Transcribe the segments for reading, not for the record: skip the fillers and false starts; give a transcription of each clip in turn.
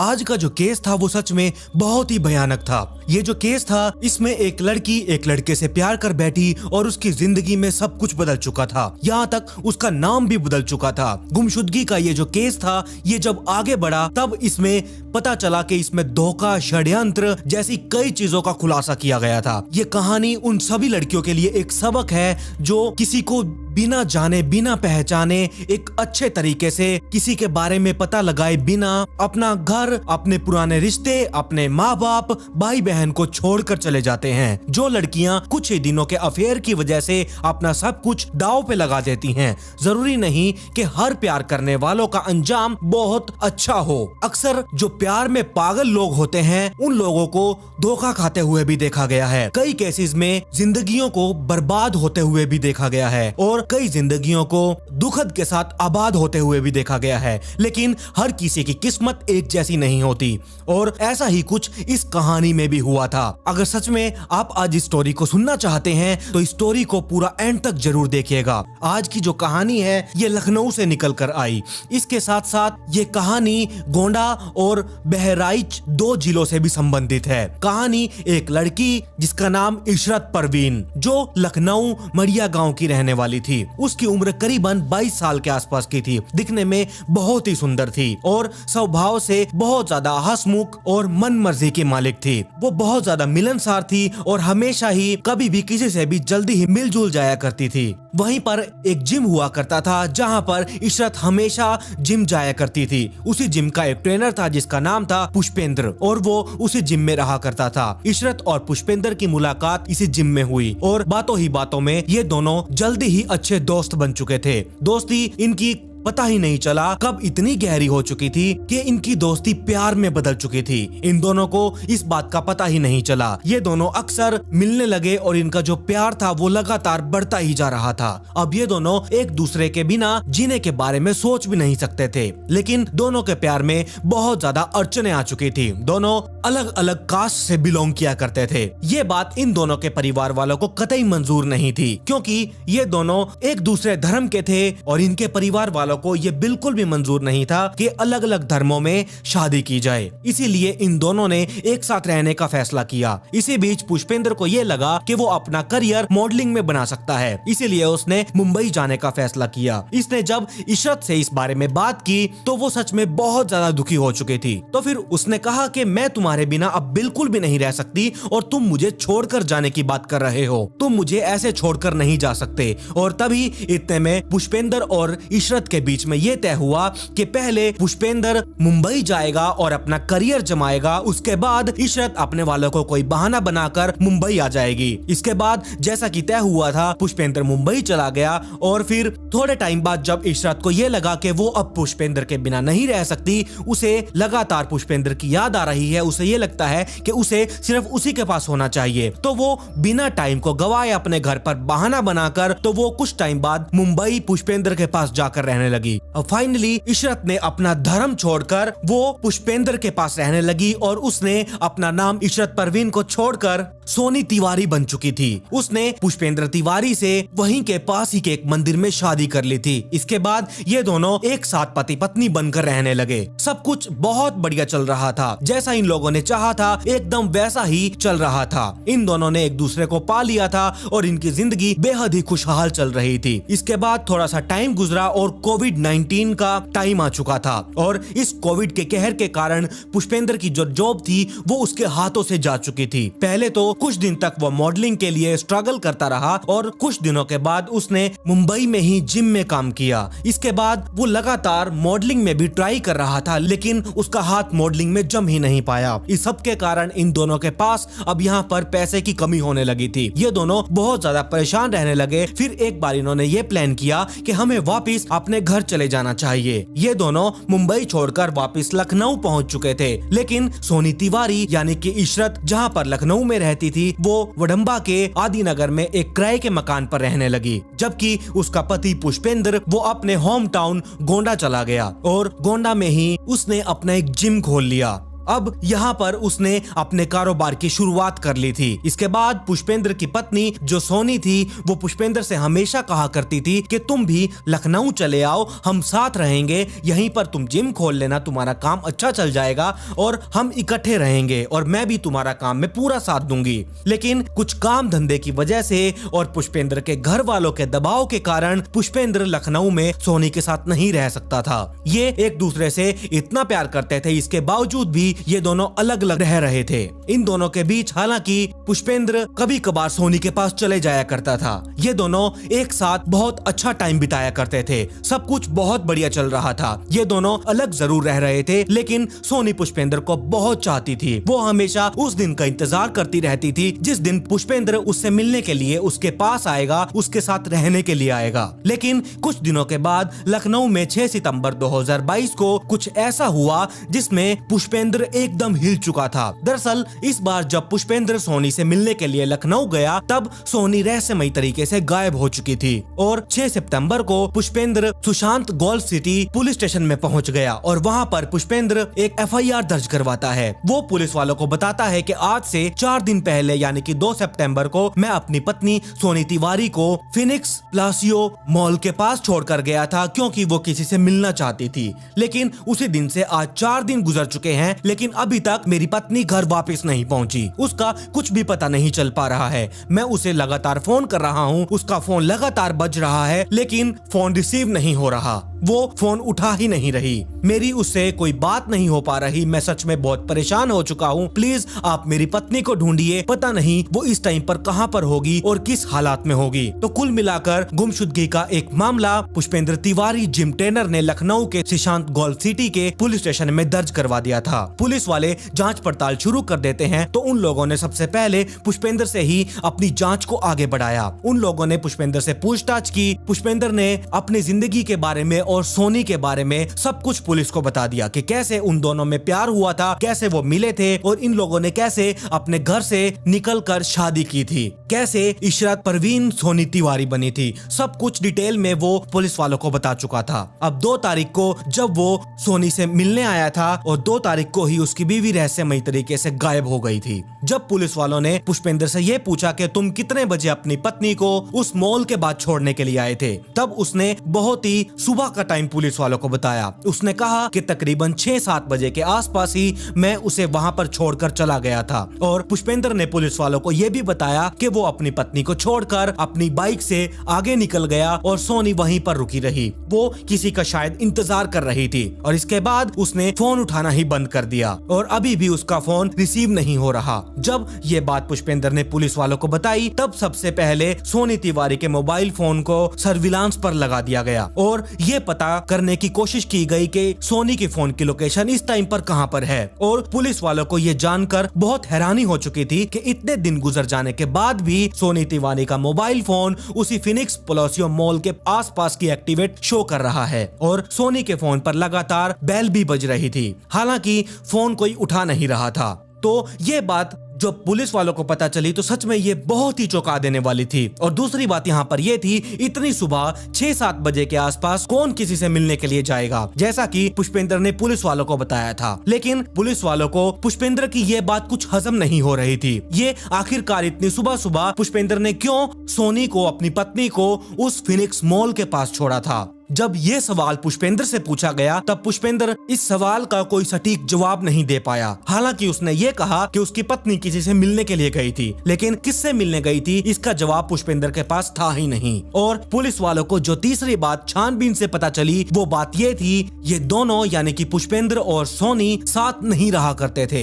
आज का जो केस था वो सच में बहुत ही भयानक था। ये जो केस था इसमें एक लड़की एक लड़के से प्यार कर बैठी और उसकी जिंदगी में सब कुछ बदल चुका था, यहाँ तक उसका नाम भी बदल चुका था। गुमशुदगी का ये जो केस था ये जब आगे बढ़ा तब इसमें पता चला कि इसमें धोखा, षड्यंत्र जैसी कई चीजों का खुलासा किया गया था। ये कहानी उन सभी लड़कियों के लिए एक सबक है जो किसी को बिना जाने बिना पहचाने एक अच्छे तरीके से किसी के बारे में पता लगाए बिना अपना घर, अपने पुराने रिश्ते, अपने माँ बाप, भाई बहन को छोड़कर चले जाते हैं। जो लड़कियां कुछ ही दिनों के अफेयर की वजह से अपना सब कुछ दांव पे लगा देती हैं। जरूरी नहीं कि हर प्यार करने वालों का अंजाम बहुत अच्छा हो। अक्सर जो प्यार में पागल लोग होते हैं उन लोगों को धोखा खाते हुए भी देखा गया है। कई केसेस में जिंदगियों को बर्बाद होते हुए भी देखा गया है और कई जिंदगियों को दुखद के साथ आबाद होते हुए भी देखा गया है। लेकिन हर किसी की किस्मत एक जैसी नहीं होती और ऐसा ही कुछ इस कहानी में भी हुआ था। अगर सच में आप आज इस स्टोरी को सुनना चाहते हैं तो इस स्टोरी को पूरा एंड तक जरूर देखिएगा। आज की जो कहानी है ये लखनऊ से निकल कर आई। इसके साथ साथ ये कहानी गोंडा और बहराइच दो जिलों से भी संबंधित है। कहानी एक लड़की जिसका नाम इशरत परवीन जो लखनऊ मड़िया गांव की रहने वाली थी। उसकी उम्र करीबन 22 साल के आसपास की थी। दिखने में बहुत ही सुंदर थी और स्वभाव से बहुत ज्यादा हंसमुख और मन मर्जी की मालिक थी। वो बहुत ज्यादा मिलनसार थी और हमेशा ही कभी भी किसी से भी जल्दी ही मिलजुल जाया करती थी। वहीं पर एक जिम हुआ करता था जहां पर इशरत हमेशा जिम जाया करती थी। उसी जिम का एक ट्रेनर था जिसका नाम था पुष्पेंद्र और वो उसी जिम में रहा करता था। इशरत और पुष्पेंद्र की मुलाकात इसी जिम में हुई और बातों ही बातों में ये दोनों जल्दी ही अच्छे दोस्त बन चुके थे। दोस्ती इनकी पता ही नहीं चला कब इतनी गहरी हो चुकी थी कि इनकी दोस्ती प्यार में बदल चुकी थी। इन दोनों को इस बात का पता ही नहीं चला। ये दोनों अक्सर मिलने लगे और इनका जो प्यार था वो लगातार बढ़ता ही जा रहा था। अब ये दोनों एक दूसरे के बिना जीने के बारे में सोच भी नहीं सकते थे। लेकिन दोनों के प्यार में बहुत ज्यादा अड़चने आ चुकी थी। दोनों अलग अलग कास्ट से बिलोंग किया करते थे। ये बात इन दोनों के परिवार वालों को कतई मंजूर नहीं थी क्योंकि ये दोनों एक दूसरे धर्म के थे और इनके परिवार वालों को ये बिल्कुल भी मंजूर नहीं था कि अलग अलग धर्मों में शादी की जाए। इसीलिए इन दोनों ने एक साथ रहने का फैसला किया। इसी बीच पुष्पेंद्र को ये लगा कि वो अपना करियर मॉडलिंग में बना सकता है, इसीलिए उसने मुंबई जाने का फैसला किया। इसने जब इशरत से इस बारे में बात की तो वो सच में बहुत ज्यादा दुखी हो चुकी थी। तो फिर उसने कहा कि मैं तुम्हारे बिना अब बिल्कुल भी नहीं रह सकती और तुम मुझे छोड़कर जाने की बात कर रहे हो। तुम मुझे ऐसे छोड़कर नहीं जा सकते। और तभी इतने में पुष्पेंद्र और इशरत के बीच में ये तय हुआ कि पहले पुष्पेंद्र मुंबई जाएगा और अपना करियर जमाएगा, उसके बाद इशरत अपने वालों को कोई बहाना बनाकर मुंबई आ जाएगी। इसके बाद जैसा कि तय हुआ था पुष्पेंद्र मुंबई चला गया और फिर थोड़े टाइम बाद जब इशरत को ये लगा कि वो अब पुष्पेंद्र के बिना नहीं रह सकती, उसे लगातार पुष्पेंद्र की याद आ रही है, उसे ये लगता है कि उसे सिर्फ उसी के पास होना चाहिए, तो वो बिना टाइम को गवाए अपने घर पर बहाना बनाकर तो वो कुछ टाइम बाद मुंबई पुष्पेंद्र के पास जाकर रहने लगी। अब फाइनली इशरत ने अपना धर्म छोड़कर वो पुष्पेंद्र के पास रहने लगी और उसने अपना नाम इशरत परवीन को छोड़कर सोनी तिवारी बन चुकी थी। उसने पुष्पेंद्र तिवारी से वहीं के पास ही के एक मंदिर में शादी कर ली थी। इसके बाद ये दोनों एक साथ पति पत्नी बनकर रहने लगे। सब कुछ बहुत बढ़िया चल रहा था, जैसा इन लोगों ने चाहा था एकदम वैसा ही चल रहा था। इन दोनों ने एक दूसरे को पा लिया था और इनकी जिंदगी बेहद ही खुशहाल चल रही थी। इसके बाद थोड़ा सा टाइम गुजरा और कोविड-19 का टाइम आ चुका था और इस कोविड के कहर के कारण पुष्पेंद्र की जो जॉब थी वो उसके हाथों से जा चुकी थी। पहले तो कुछ दिन तक वो मॉडलिंग के लिए स्ट्रगल करता रहा और कुछ दिनों के बाद उसने मुंबई में ही जिम में काम किया। इसके बाद वो लगातार मॉडलिंग में भी ट्राई कर रहा था लेकिन उसका हाथ मॉडलिंग में जम ही नहीं पाया। इस सब के कारण इन दोनों के पास अब यहाँ पर पैसे की कमी होने लगी थी। ये दोनों बहुत ज्यादा परेशान रहने लगे। फिर एक बार इन्होंने ये प्लान किया कि हमें वापिस अपने घर चले जाना चाहिए। ये दोनों मुंबई छोड़कर वापस लखनऊ पहुंच चुके थे लेकिन सोनी तिवारी यानी कि इशरत जहां पर लखनऊ में रहती थी वो वडंबा के आदि नगर में एक किराए के मकान पर रहने लगी, जबकि उसका पति पुष्पेंद्र वो अपने होम टाउन गोंडा चला गया और गोंडा में ही उसने अपना एक जिम खोल लिया। अब यहाँ पर उसने अपने कारोबार की शुरुआत कर ली थी। इसके बाद पुष्पेंद्र की पत्नी जो सोनी थी वो पुष्पेंद्र से हमेशा कहा करती थी कि तुम भी लखनऊ चले आओ, हम साथ रहेंगे, यहीं पर तुम जिम खोल लेना, तुम्हारा काम अच्छा चल जाएगा और हम इकट्ठे रहेंगे और मैं भी तुम्हारा काम में पूरा साथ दूंगी। लेकिन कुछ काम धंधे की वजह से और पुष्पेंद्र के घर वालों के दबाव के कारण पुष्पेंद्र लखनऊ में सोनी के साथ नहीं रह सकता था। ये एक दूसरे से इतना प्यार करते थे, इसके बावजूद भी ये दोनों अलग अलग रह रहे थे। इन दोनों के बीच हालांकि पुष्पेंद्र कभी कभार सोनी के पास चले जाया करता था। ये दोनों एक साथ बहुत अच्छा टाइम बिताया करते थे, सब कुछ बहुत बढ़िया चल रहा था। ये दोनों अलग जरूर रह रहे थे, लेकिन सोनी पुष्पेंद्र को बहुत चाहती थी। वो हमेशा उस दिन का इंतजार करती रहती थी जिस दिन पुष्पेंद्र उससे मिलने के लिए उसके पास आएगा, उसके साथ रहने के लिए आएगा। लेकिन कुछ दिनों के बाद लखनऊ में 6 सितंबर 2022 को कुछ ऐसा हुआ जिसमें पुष्पेंद्र एकदम हिल चुका था। दरअसल इस बार जब पुष्पेंद्र सोनी से मिलने के लिए लखनऊ गया तब सोनी रहस्यमयी तरीके से गायब हो चुकी थी और 6 सितंबर को Pushpendra Sushant golf city police station में पहुंच गया और वहां पर पुष्पेंद्र एक FIR दर्ज करवाता है। वो पुलिस वालों को बताता है कि आज से 4 दिन पहले यानी कि 2 सितंबर को मैं अपनी पत्नी सोनी तिवारी को फिनिक्स प्लासियो मॉल के पास छोड़कर गया था क्योंकि वो किसी से मिलना चाहती थी। लेकिन उसी दिन से आज 4 दिन गुजर चुके हैं, लेकिन अभी तक मेरी पत्नी घर वापस नहीं पहुंची। उसका कुछ भी पता नहीं चल पा रहा है। मैं उसे लगातार फोन कर रहा हूँ, उसका फोन लगातार बज रहा है लेकिन फोन रिसीव नहीं हो रहा, वो फोन उठा ही नहीं रही। मेरी उससे कोई बात नहीं हो पा रही। मैं सच में बहुत परेशान हो चुका हूँ। प्लीज आप मेरी पत्नी को ढूंढिए, पता नहीं वो इस टाइम पर कहाँ पर होगी और किस हालात में होगी। तो कुल मिलाकर गुमशुदगी का एक मामला पुष्पेंद्र तिवारी जिम ट्रेनर ने लखनऊ के सुशांत गोल्फ सिटी के पुलिस स्टेशन में दर्ज करवा दिया था। पुलिस वाले जांच पड़ताल शुरू कर देते हैं तो उन लोगों ने सबसे पहले पुष्पेंद्र से ही अपनी जांच को आगे बढ़ाया। उन लोगों ने पुष्पेंद्र से पूछताछ की। पुष्पेंद्र ने अपनी जिंदगी के बारे में और सोनी के बारे में सब कुछ पुलिस को बता दिया कि कैसे उन दोनों में प्यार हुआ था, कैसे वो मिले थे और इन लोगों ने कैसे अपने घर से निकलकर शादी की थी, कैसे इशरत परवीन सोनी तिवारी बनी थी। सब कुछ डिटेल में वो पुलिस वालों को बता चुका था। अब 2 तारीख को जब वो सोनी से मिलने आया था और 2 तारीख को ही उसकी बीवी रहस्यमयी तरीके से गायब हो गई थी। जब पुलिस वालों ने पुष्पेंद्र से ये पूछा कि तुम कितने बजे अपनी पत्नी को उस मॉल के बाद छोड़ने के लिए आए थे, तब उसने बहुत ही सुबह का टाइम पुलिस वालों को बताया। उसने कहा कि तकरीबन 6-7 बजे के आसपास ही मैं उसे वहां पर छोड़कर चला गया था। और पुष्पेंद्र ने पुलिस वालों को यह भी बताया कि वो अपनी पत्नी को छोड़कर अपनी बाइक से आगे निकल गया और सोनी वहीं पर रुकी रही। वो किसी का शायद इंतजार कर रही थी और इसके बाद उसने फोन उठाना ही बंद कर दिया और अभी भी उसका फोन रिसीव नहीं हो रहा। जब ये बात पुष्पेंद्र ने पुलिस वालों को बताई तब सबसे पहले सोनी तिवारी के मोबाइल फोन को सर्विलांस पर लगा दिया गया और ये पता करने की कोशिश की गई कि सोनी की फोन की लोकेशन इस टाइम पर कहां पर है। और पुलिस वालों को ये जानकर बहुत हैरानी हो चुकी थी कि इतने दिन गुजर जाने के बाद भी सोनी तिवारी का मोबाइल फोन उसी फिनिक्स प्लासियो मॉल के आसपास की एक्टिवेट शो कर रहा है और सोनी के फोन पर लगातार बेल भी बज रही थी। हालांकि फोन कोई उठा नहीं रहा था। तो ये बात जब पुलिस वालों को पता चली तो सच में ये बहुत ही चौंका देने वाली थी। और दूसरी बात यहाँ पर ये थी, इतनी सुबह 6-7 बजे के आसपास कौन किसी से मिलने के लिए जाएगा, जैसा कि पुष्पेंद्र ने पुलिस वालों को बताया था। लेकिन पुलिस वालों को पुष्पेंद्र की ये बात कुछ हजम नहीं हो रही थी। ये आखिरकार इतनी सुबह सुबह पुष्पेंद्र ने क्यों सोनी को, अपनी पत्नी को उस फिनिक्स मॉल के पास छोड़ा था। जब ये सवाल पुष्पेंद्र से पूछा गया तब पुष्पेंद्र इस सवाल का कोई सटीक जवाब नहीं दे पाया। हालांकि उसने ये कहा कि उसकी पत्नी किसी से मिलने के लिए गई थी, लेकिन किससे मिलने गई थी इसका जवाब पुष्पेंद्र के पास था ही नहीं। और पुलिस वालों को जो तीसरी बात छानबीन से पता चली वो बात ये थी, ये दोनों यानी कि पुष्पेंद्र और सोनी साथ नहीं रहा करते थे।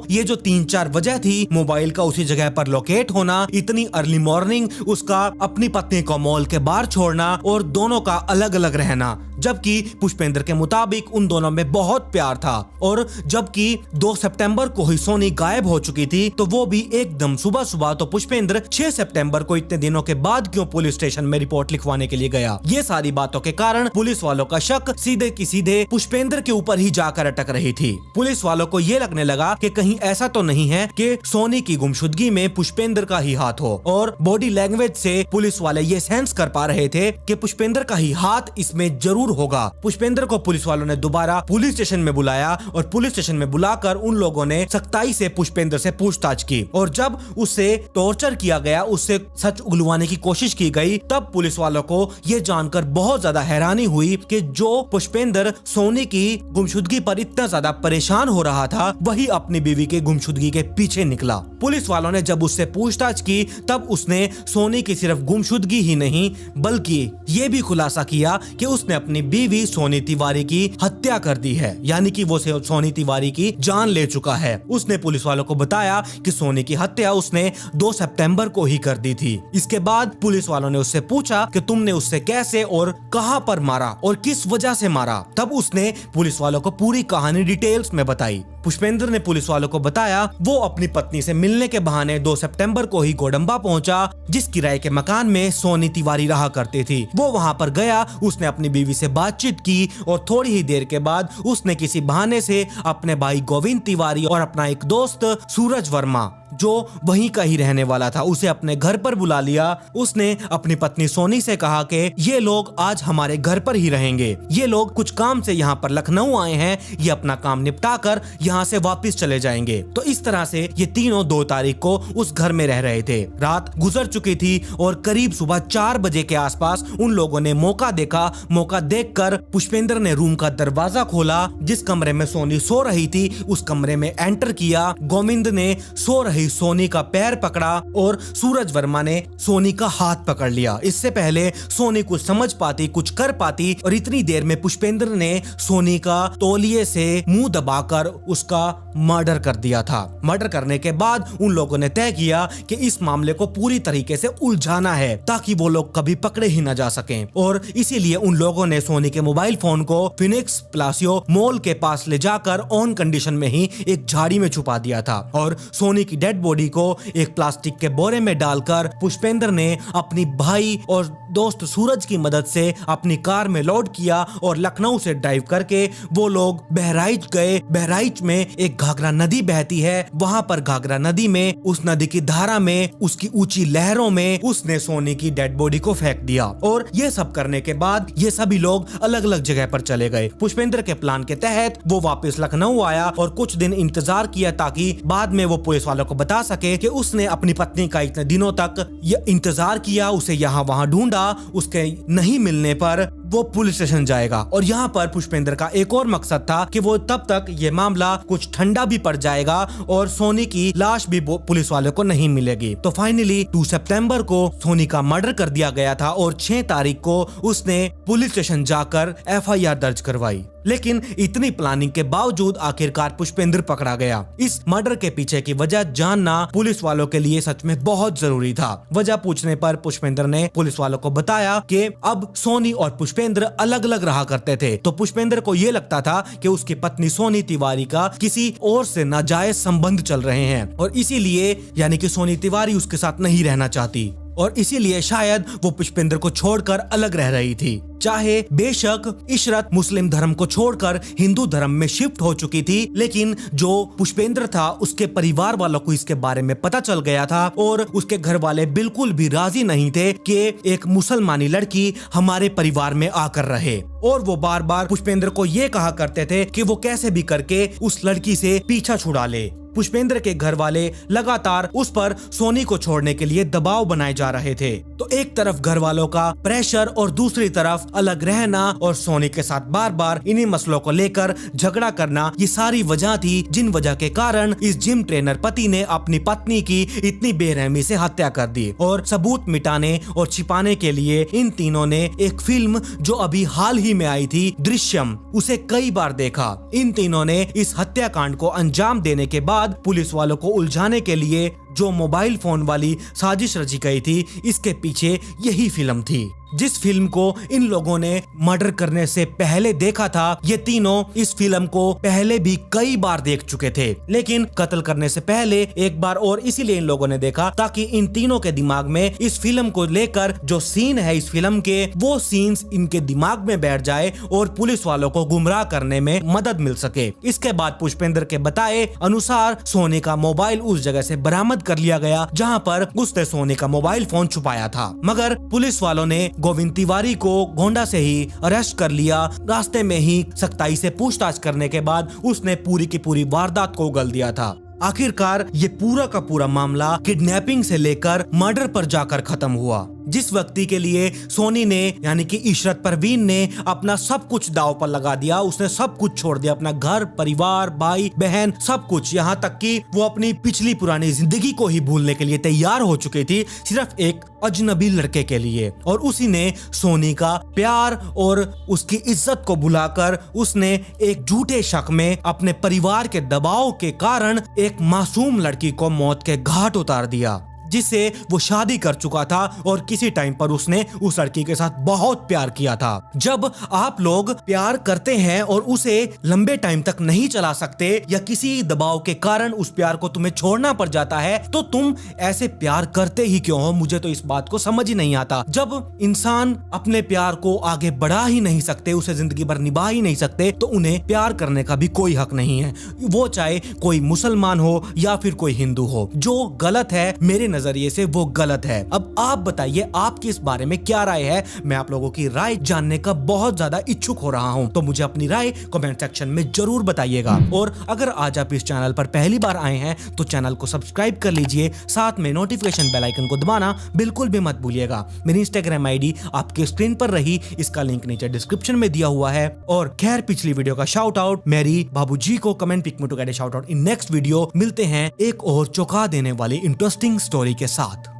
ये जो 3-4 वजह थी, मोबाइल का उसी जगह पर लोकेट होना, इतनी अर्ली मॉर्निंग उसका अपनी पत्नी को मॉल के बाहर छोड़ना और दोनों का अलग अलग रहना, जबकि पुष्पेंद्र के मुताबिक उन दोनों में बहुत प्यार था। और जबकि 2 सितंबर को ही सोनी गायब हो चुकी थी तो वो भी एकदम सुबह सुबह। तो पुष्पेंद्र 6 सितंबर को इतने दिनों के बाद क्यों पुलिस स्टेशन में रिपोर्ट लिखवाने के लिए गया। ये सारी बातों के कारण पुलिस वालों का शक सीधे की सीधे पुष्पेंद्र के ऊपर ही जाकर अटक रही थी। पुलिस वालों को ये लगने लगा कि कहीं ऐसा तो नहीं है कि सोनी की गुमशुदगी में पुष्पेंद्र का ही हाथ हो। और बॉडी लैंग्वेज से पुलिस वाले ये सेंस कर पा रहे थे कि पुष्पेंद्र का ही हाथ इसमें जरूर होगा। पुष्पेंद्र को पुलिस वालों ने दोबारा पुलिस स्टेशन में बुलाया और पुलिस स्टेशन में बुलाकर उन लोगों ने सख्ताई से पुष्पेंद्र से पूछताछ की और जब उससे टॉर्चर किया गया, उससे सच उगलवाने की कोशिश की गई, तब पुलिस वालों को यह जानकर बहुत ज्यादा हैरानी हुई कि जो पुष्पेंद्र सोनी की गुमशुदगी पर इतना ज्यादा परेशान हो रहा था, वही अपनी बीवी के गुमशुदगी के पीछे निकला। पुलिस वालों ने जब उससे पूछताछ की तब उसने सोनी की सिर्फ गुमशुदगी ही नहीं बल्कि ये भी खुलासा किया कि उसने अपनी बीवी सोनी तिवारी की हत्या कर दी है, यानी कि वो सोनी तिवारी की जान ले चुका है। उसने पुलिस वालों को बताया कि सोनी की हत्या उसने 2 सितंबर को ही कर दी थी। इसके बाद पुलिस वालों ने उससे पूछा कि तुमने उससे कैसे और कहां पर मारा और किस वजह से मारा। तब उसने पुलिस वालों को पूरी कहानी डिटेल्स में बताई। पुष्पेंद्र ने पुलिस वालों को बताया वो अपनी पत्नी से मिलने के बहाने 2 सितंबर को ही गोडंबा पहुंचा, जिस किराए के मकान में सोनी तिवारी रहा करती थी। वो वहां पर गया, उसने अपनी बीवी से बातचीत की और थोड़ी ही देर के बाद उसने किसी बहाने से अपने भाई गोविंद तिवारी और अपना एक दोस्त सूरज वर्मा जो वहीं का ही रहने वाला था, उसे अपने घर पर बुला लिया। उसने अपनी पत्नी सोनी से कहा कि ये लोग आज हमारे घर पर ही रहेंगे, ये लोग कुछ काम से यहाँ पर लखनऊ आए हैं, ये अपना काम निपटा कर यहाँ से वापस चले जाएंगे। तो इस तरह से ये तीनों 2 तारीख को उस घर में रह रहे थे। रात गुजर चुकी थी और करीब सुबह 4 बजे के आसपास उन लोगों ने मौका देखा। मौका देखकर पुष्पेंद्र ने रूम का दरवाजा खोला, जिस कमरे में सोनी सो रही थी उस कमरे में एंटर किया। गोविंद ने सो रही सोनी का पैर पकड़ा और सूरज वर्मा ने सोनी का हाथ पकड़ लिया। इससे पहले सोनी कुछ समझ पाती, कुछ कर पाती, और इतनी देर में पुष्पेंद्र ने सोनी का तौलिए से मुंह दबाकर उसका मर्डर कर दिया था। मर्डर करने के बाद उन लोगों ने तय किया कि इस मामले को पूरी तरीके से उलझाना है ताकि वो लोग कभी पकड़े ही न जा सकें, और इसीलिए उन लोगों ने सोनी के मोबाइल फोन को फिनिक्स प्लासियो मॉल के पास ले जाकर ऑन कंडीशन में ही एक झाड़ी में छुपा दिया था और सोनी की डेड बॉडी को एक प्लास्टिक के बोरे में डालकर पुष्पेंद्र ने अपनी भाई और दोस्त सूरज की मदद से अपनी कार में लोड किया और लखनऊ से ड्राइव करके वो लोग बहराइच गए। बहराइच में एक घाघरा नदी बहती है, वहां पर घाघरा नदी में उस नदी की धारा में उसकी ऊंची लहरों में उसने सोनी की डेड बॉडी को फेंक दिया। और ये सब करने के बाद ये सभी लोग अलग अलग जगह पर चले गए। पुष्पेंद्र के प्लान के तहत वो वापस लखनऊ आया और कुछ दिन इंतजार किया ताकि बाद में वो पुलिस वालों को बता सके कि उसने अपनी पत्नी का इतने दिनों तक इंतजार किया, उसे यहाँ वहाँ ढूंढा, उसके नहीं मिलने पर वो पुलिस स्टेशन जाएगा। और यहाँ पर पुष्पेंद्र का एक और मकसद था कि वो तब तक ये मामला कुछ ठंडा भी पड़ जाएगा और सोनी की लाश भी पुलिस वालों को नहीं मिलेगी। तो फाइनली 2 सितंबर को सोनी का मर्डर कर दिया गया था और 6 तारीख को उसने पुलिस स्टेशन जाकर FIR दर्ज करवाई। लेकिन इतनी प्लानिंग के बावजूद आखिरकार पुष्पेंद्र पकड़ा गया। इस मर्डर के पीछे की वजह जानना पुलिस वालों के लिए सच में बहुत जरूरी था। वजह पूछने पर पुष्पेंद्र ने पुलिस वालों को बताया कि अब सोनी और पुष्पेंद्र अलग अलग रहा करते थे। तो पुष्पेंद्र को यह लगता था कि उसकी पत्नी सोनी तिवारी का किसी और से नाजायज संबंध चल रहे हैं और इसीलिए यानी कि सोनी तिवारी उसके साथ नहीं रहना चाहती और इसीलिए शायद वो पुष्पेंद्र को छोड़कर अलग रह रही थी। चाहे बेशक इशरत मुस्लिम धर्म को छोड़कर हिंदू धर्म में शिफ्ट हो चुकी थी, लेकिन जो पुष्पेंद्र था उसके परिवार वालों को इसके बारे में पता चल गया था और उसके घर वाले बिल्कुल भी राजी नहीं थे कि एक मुसलमानी लड़की हमारे परिवार में आकर रहे। और वो बार बार पुष्पेंद्र को ये कहा करते थे कि वो कैसे भी करके उस लड़की से पीछा छुड़ा ले। पुष्पेंद्र के घर वाले लगातार उस पर सोनी को छोड़ने के लिए दबाव बनाए जा रहे थे। तो एक तरफ घर वालों का प्रेशर और दूसरी तरफ अलग रहना और सोनी के साथ बार बार इन्हीं मसलों को लेकर झगड़ा करना, ये सारी वजह थी जिन वजह के कारण इस जिम ट्रेनर पति ने अपनी पत्नी की इतनी बेरहमी से हत्या कर दी। और सबूत मिटाने और छिपाने के लिए इन तीनों ने एक फिल्म जो अभी हाल ही में आई थी दृश्यम, उसे कई बार देखा। इन तीनों ने इस हत्याकांड को अंजाम देने के बाद पुलिस वालों को उलझाने के लिए जो मोबाइल फोन वाली साजिश रची गई थी, इसके पीछे यही फिल्म थी। जिस फिल्म को इन लोगों ने मर्डर करने से पहले देखा था, ये तीनों इस फिल्म को पहले भी कई बार देख चुके थे, लेकिन कत्ल करने से पहले एक बार और इसीलिए इन लोगों ने देखा ताकि इन तीनों के दिमाग में इस फिल्म को लेकर जो सीन है इस फिल्म के, वो सीन्स इनके दिमाग में बैठ जाए और पुलिस वालों को गुमराह करने में मदद मिल सके। इसके बाद पुष्पेंद्र के बताए अनुसार सोनी का मोबाइल उस जगह से बरामद कर लिया गया जहां पर उसने सोनी का मोबाइल फोन छुपाया था, मगर पुलिस वालों ने गोविंद तिवारी को गोंडा से ही अरेस्ट कर लिया। रास्ते में ही सख्ताई से पूछताछ करने के बाद उसने पूरी की पूरी वारदात को उगल दिया था। आखिरकार ये पूरा का पूरा मामला किडनैपिंग से लेकर मर्डर पर जाकर खत्म हुआ। जिस व्यक्ति के लिए सोनी ने यानी कि इशरत परवीन ने अपना सब कुछ दांव पर लगा दिया, उसने सब कुछ छोड़ दिया, अपना घर, परिवार, भाई बहन, सब कुछ, यहाँ तक कि वो अपनी पिछली पुरानी जिंदगी को ही भूलने के लिए तैयार हो चुकी थी सिर्फ एक अजनबी लड़के के लिए। और उसी ने सोनी का प्यार और उसकी इज्जत को भुलाकर उसने एक झूठे शक में अपने परिवार के दबाव के कारण एक मासूम लड़की को मौत के घाट उतार दिया, जिससे वो शादी कर चुका था और किसी टाइम पर उसने उस लड़की के साथ बहुत प्यार किया था। जब आप लोग प्यार करते हैं और उसे लंबे टाइम तक नहीं चला सकते या किसी दबाव के कारण उस प्यार को तुम्हें छोड़ना पड़ जाता है, तो तुम ऐसे प्यार करते ही क्यों हो? मुझे तो इस बात को समझ ही नहीं आता। जब इंसान अपने प्यार को आगे बढ़ा ही नहीं सकते, उसे जिंदगी भर निभा ही नहीं सकते, तो उन्हें प्यार करने का भी कोई हक नहीं है, वो चाहे कोई मुसलमान हो या फिर कोई हिंदू हो। जो गलत है मेरे नजरिए से वो गलत है। अब आप बताइए आपकी इस बारे में क्या राय है? मैं आप लोगों की राय जानने का बहुत ज्यादा इच्छुक हो रहा हूं, तो मुझे अपनी राय कमेंट सेक्शन में जरूर बताइएगा। और अगर आज आप इस चैनल पर पहली बार आए हैं तो चैनल को सब्सक्राइब कर लीजिए, साथ में नोटिफिकेशन बेल आइकन को दबाना बिल्कुल भी मत भूलिएगा। मेरी इंस्टाग्राम आईडी आपके स्क्रीन पर रही, इसका लिंक नीचे डिस्क्रिप्शन में दिया हुआ है। और खैर, पिछली वीडियो का शाउट आउट मेरी बाबूजी को कमेंट पिक में to get a shout out in next video. मिलते हैं एक और चौंका देने वाली इंटरेस्टिंग स्टोरी के साथ।